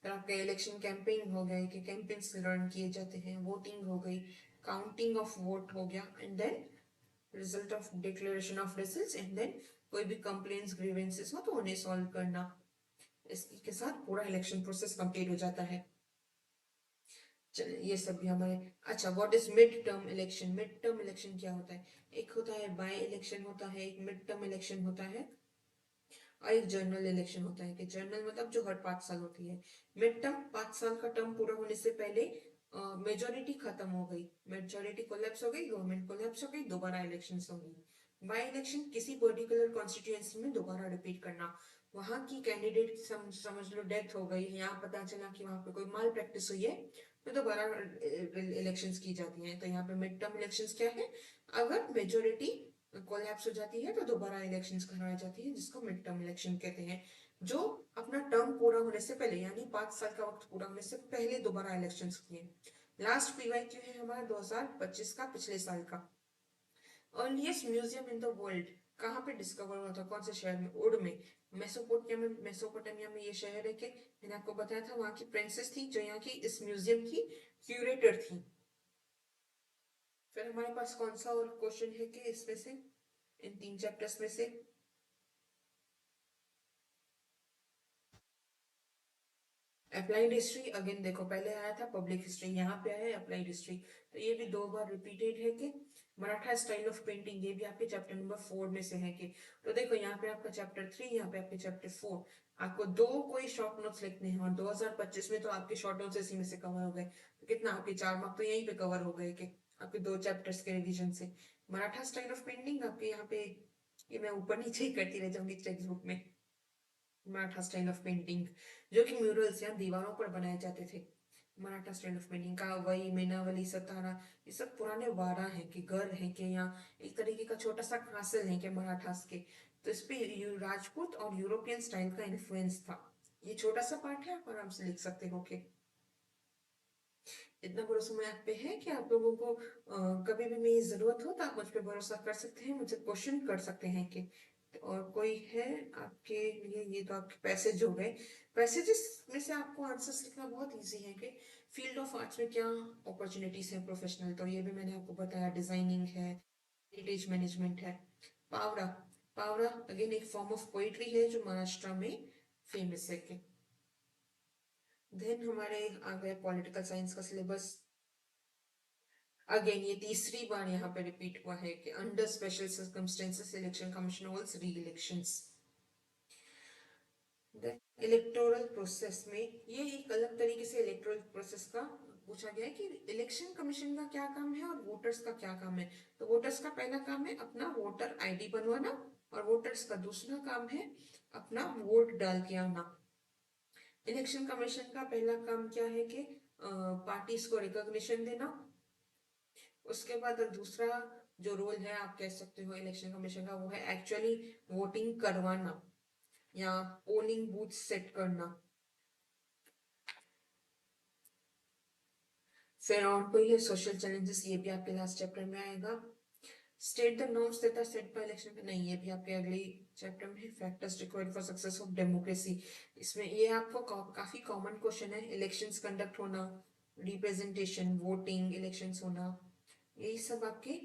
फिर आपका इलेक्शन कैंपेन हो गए कि कैंपेन्स रन किए जाते हैं, वोटिंग हो गई, काउंटिंग ऑफ वोट हो गया, and then result of declaration of results, and then कोई भी कंप्लेंट्स ग्रीवेंसेस हो तो उन्हें सॉल्व करना। इसके साथ पूरा इलेक्शन प्रोसेस कंप्लीट हो जाता है। चलिए ये सब भी हमारे। अच्छा, what is mid term election? Mid term election क्या होता है? एक होता है बाय इलेक्शन होता है, एक मिड टर्म इलेक्शन होता है, और एक जनरल इलेक्शन होता है। कि जनरल मतलब जो हर 5 साल होती है, मिड टर्म 5 साल का टर्म पूरा होने से पहले मेजोरिटी खत्म हो गई, मेजोरिटी कोलैप्स हो गई, गवर्नमेंट कोलैप्स हो गई, दोबारा इलेक्शन होंगी। बाय इलेक्शन किसी पर्टिकुलर कॉन्स्टिट्यूएंसी में दोबारा रिपीट करना, वहां की कैंडिडेट समझ लो डेथ हो गई, यहाँ पता चला कि वहां पे कोई माल प्रैक्टिस हुई है, तो दोबारा इलेक्शंस की जाती हैं। तो यहाँ पे मिड टर्म इलेक्शंस क्या है? अगर मेजोरिटी कोलैप्स हो जाती है तो दोबारा इलेक्शंस करवाई जाती है, जिसको मिड टर्म इलेक्शन कहते हैं। जो अपना टर्म पूरा होने से पहले, यानी 5 साल का वक्त पूरा होने से पहले दोबारा इलेक्शंस किए। लास्ट पीवाईक्यू है हमारा 2025 का, पिछले साल का। Earliest museum in the world कहाँ पे डिस्कवर हुआ था, कौन से शहर में? उड में, मेसोपोटामिया में ये शहर है कि मैंने आपको बताया था, वहां की प्रिंसेस थी जो यहाँ की इस म्यूजियम की क्यूरेटर थी। फिर हमारे पास कौन सा और क्वेश्चन है कि इसमें से, इन 3 चैप्टर्स में से? अप्लाइड हिस्ट्री, अगेन देखो पहले आया था पब्लिक हिस्ट्री, यहाँ पे आया है अप्लाइड हिस्ट्री, तो ये भी 2 बार रिपीटेड है कि मराठा स्टाइल ऑफ पेंटिंग, ये भी आपके चैप्टर नंबर 4 में से है कि, तो देखो यहाँ पे आपका चैप्टर 3, यहाँ पे आपके चैप्टर 4, आपको 2 कोई शॉर्ट नोट्स लिखने हैं, और 2025 में तो आपके शॉर्ट नोट्स इसी में से कवर हो गए, तो कितना आपके 4 मार्क तो यहीं पे कवर हो गए कि आपके 2 चैप्टर्स के रिविजन से। मराठा स्टाइल ऑफ पेंटिंग आपके यहाँ पे, ये मैं ऊपर नीचे ही करती रह जाऊंगी टेक्स्ट बुक में। मराठा स्टाइल ऑफ पेंटिंग जो कि म्यूरल्स या दीवारों पर बनाए जाते थे, मराठा स्टाइल ऑफ पेंटिंग का वही मीनावली सतारा, ये सब पुराने वाड़ा हैं कि घर हैं कि यहाँ एक तरीके का छोटा सा कासल है कि मराठास के, तो इस पे राजपूत और यूरोपियन स्टाइल का इन्फ्लुएंस था। ये छोटा सा पार्ट है, आप आराम से लिख सकते हो कि इतना भरोसा मैं आप पे है कि आप लोगों को कभी भी मेरी जरूरत हो तो आप मुझ पे भरोसा कर सकते हैं, मुझसे क्वेश्चन कर सकते हैं कि, और कोई है आपके लिए? ये तो आपके पैसेज हो गए, पैसेजेस में से आपको आंसर्स लिखना बहुत इजी है कि फील्ड ऑफ आर्ट्स में क्या अपॉर्चुनिटीज हैं प्रोफेशनल, तो ये भी मैंने आपको बताया, डिजाइनिंग है, हेरिटेज मैनेजमेंट है। पावड़ा, पावड़ा अगेन एक फॉर्म ऑफ पोइट्री है जो महाराष्ट्र में फेमस है कि। देन हमारे आ गए पॉलिटिकल साइंस का सिलेबस। अगेन ये तीसरी बार यहाँ पे रिपीट हुआ है कि under special circumstances election commission holds री इलेक्शंस। इलेक्टोरल प्रोसेस में ये एक अलग तरीके से इलेक्टोरल प्रोसेस का पूछा गया है कि इलेक्शन कमीशन का क्या काम है और वोटर्स का क्या काम है। तो वोटर्स का पहला काम है अपना वोटर आईडी बनवाना, और वोटर्स का दूसरा काम है अपना वोट डाल के आना। इलेक्शन कमीशन का पहला काम क्या है कि पार्टीज को रिकॉग्निशन देना। उसके बाद दूसरा जो रोल है आप कह सकते हो इलेक्शन कमीशन का, वो है एक्चुअली वोटिंग करवाना या पोलिंग बूथ सेट करना। फिर और कोई है सोशल चैलेंजेस, ये भी आपके लास्ट चैप्टर में आएगा। State the norms that are set by election, नहीं ये भी आपके अगले चैप्टर में है। Factors required for success of democracy, इसमें ये आपको काफी कॉमन क्वेश्चन है। इलेक्शंस कंडक्ट होना, रिप्रेजेंटेशन, वोटिंग, इलेक्शंस होना, यही सब आपके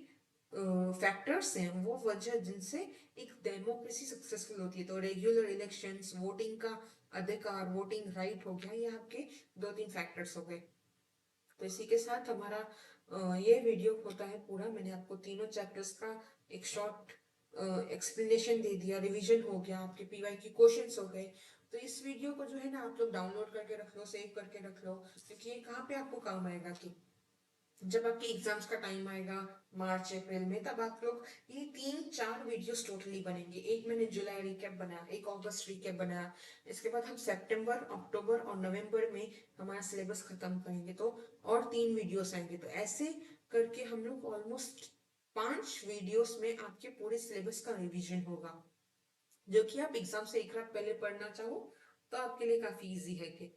फैक्टर्स हैं, वो वजह जिनसे एक डेमोक्रेसी सक्सेसफुल होती है। तो रेगुलर इलेक्शंस, वोटिंग का अधिकार, वोटिंग राइट हो गया, ये आपके 2-3 फैक्टर्स हो गए। तो इसी के साथ हमारा ये वीडियो होता है पूरा। मैंने आपको तीनों चैप्टर्स का एक शॉर्ट एक्सप्लेनेशन दे दिया, रिवीजन हो गया, आपके पीवाई की क्वेश्चंस हो गए। तो इस वीडियो को जो है ना आप लोग डाउनलोड करके रख लो, सेव करके रख लो, क्योंकि ये कहाँ पे आपको काम आएगा कि जब आपके एग्जाम्स का टाइम आएगा मार्च अप्रैल में, तब आप लोग ये 3-4 वीडियोस टोटली बनेंगे। एक मैंने जुलाई रिकैप बनाया, एक अगस्त रिकैप बनाया, इसके बाद हम सितंबर, अक्टूबर और नवंबर में हमारा सिलेबस खत्म करेंगे, तो और 3 वीडियोस आएंगे। तो ऐसे करके हम लोग ऑलमोस्ट 5 वीडियोस में आपके पूरे सिलेबस का रिविजन होगा, जो कि आप एग्जाम से एक रात पहले पढ़ना चाहो तो आपके लिए काफी इजी है कि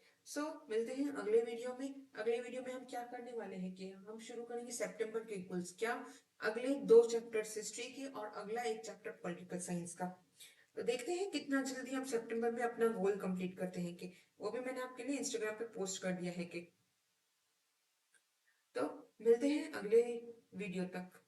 मिलते हैं अगले वीडियो में। अगले वीडियो में हम क्या करने वाले हैं कि हम शुरू करेंगे सितंबर के क्विज, क्या अगले 2 चैप्टर हिस्ट्री के और अगला एक चैप्टर पॉलिटिकल साइंस का। तो देखते हैं कितना जल्दी हम सितंबर में अपना गोल कंप्लीट करते हैं कि वो भी मैंने आपके लिए इंस्टाग्राम पे पोस्ट कर दिया है कि। तो मिलते हैं अगले वीडियो तक।